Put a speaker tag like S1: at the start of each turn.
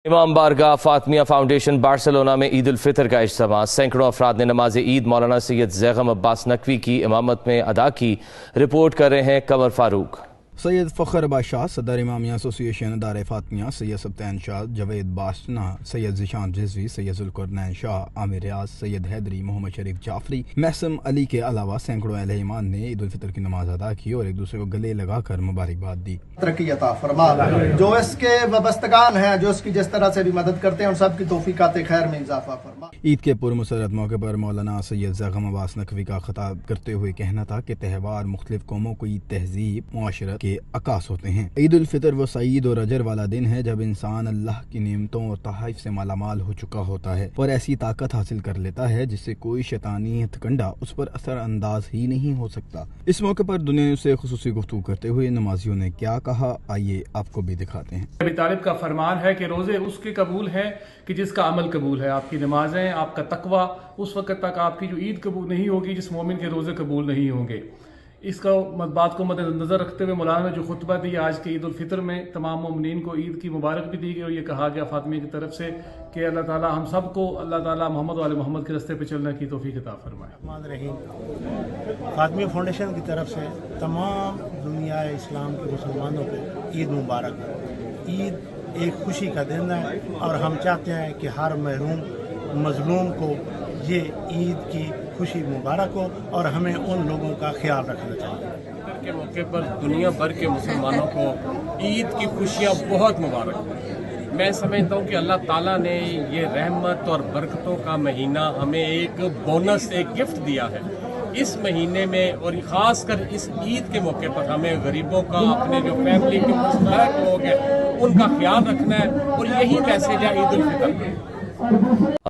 S1: امام بارگاہ فاطمیہ foundation Barcelona میں عید الفطر کا اجتماع، سینکڑوں افراد نے نماز عید مولانا سید زیغم عباس نقوی کی امامت میں ادا کی۔ رپورٹ کر رہے ہیں قمر فاروق۔
S2: سید فخر بادشاہ، صدر امامیہ ایسوسی ایشن دار فاطمیہ، سید سبطین شاہ، جوید باشنا، سید ذیشان رضوی، سید ذوالقرنین شاہ، عامر ریاض، سید حیدری، محمد شریف جعفری، محسن علی کے علاوہ سینکڑوں اہل ایمان نے عید الفطر کی نماز ادا کی اور ایک دوسرے کو گلے لگا کر مبارکباد دی۔
S3: ترقی عطا فرما، جو اس کے وابستگان ہیں، جو اس کی جس طرح سے بھی مدد کرتے ہیں، ان سب کی توفیقات خیر میں اضافہ فرما۔
S2: عید کے پرمسرت موقع پر مولانا سید زیغم عباس نقوی کا خطاب کرتے ہوئے کہنا تھا کہ تہوار مختلف قوموں کی تہذیب معاشرت کے عکاس ہوتے ہیں۔ عید الفطر وہ سعید اور اجر والا دن ہے جب انسان اللہ کی نعمتوں اور تحائف سے مالا مال ہو چکا ہوتا ہے اور ایسی طاقت حاصل کر لیتا ہے جس سے کوئی شیطانی ہتھکنڈا اس پر اثر انداز ہی نہیں ہو سکتا۔ اس موقع پر دنیا سے خصوصی گفتگو کرتے ہوئے نمازیوں نے کیا کہا، آئیے آپ کو بھی دکھاتے ہیں۔
S4: ابی طالب کا فرمان ہے کہ روزے اس کے قبول ہیں کہ جس کا عمل قبول ہے۔ آپ کی نمازیں، آپ کا تقوی اس وقت تک آپ کی جو عید قبول نہیں ہوگی جس مومن کے روزے قبول نہیں ہوں گے۔ اس کا بات کو مد نظر رکھتے ہوئے مولانا نے جو خطبہ دیا آج کے عید الفطر میں، تمام مومنین کو عید کی مبارک بھی دی گئی اور یہ کہا گیا فاطمیہ کی طرف سے کہ اللہ تعالیٰ ہم سب کو اللہ تعالیٰ محمد و آل محمد کے راستے پہ چلنے کی توفیق عطا فرمائے۔
S5: فاطمیہ فاؤنڈیشن کی طرف سے تمام دنیا اسلام کے مسلمانوں کو عید مبارک ہو۔ عید ایک خوشی کا دن ہے اور ہم چاہتے ہیں کہ ہر محروم مظلوم کو یہ عید کی خوشی مبارک ہو اور ہمیں ان لوگوں کا خیال رکھنا چاہیے۔
S6: کے موقع پر دنیا بھر کے مسلمانوں کو عید کی خوشیاں بہت مبارک ہوں۔ میں سمجھتا ہوں کہ اللہ تعالیٰ نے یہ رحمت اور برکتوں کا مہینہ ہمیں ایک بونس، ایک گفٹ دیا ہے۔ اس مہینے میں اور خاص کر اس عید کے موقع پر ہمیں غریبوں کا، اپنے جو فیملی کے مستحق لوگ ہیں ان کا خیال رکھنا ہے اور یہی میسج ہے عید الفطر کا۔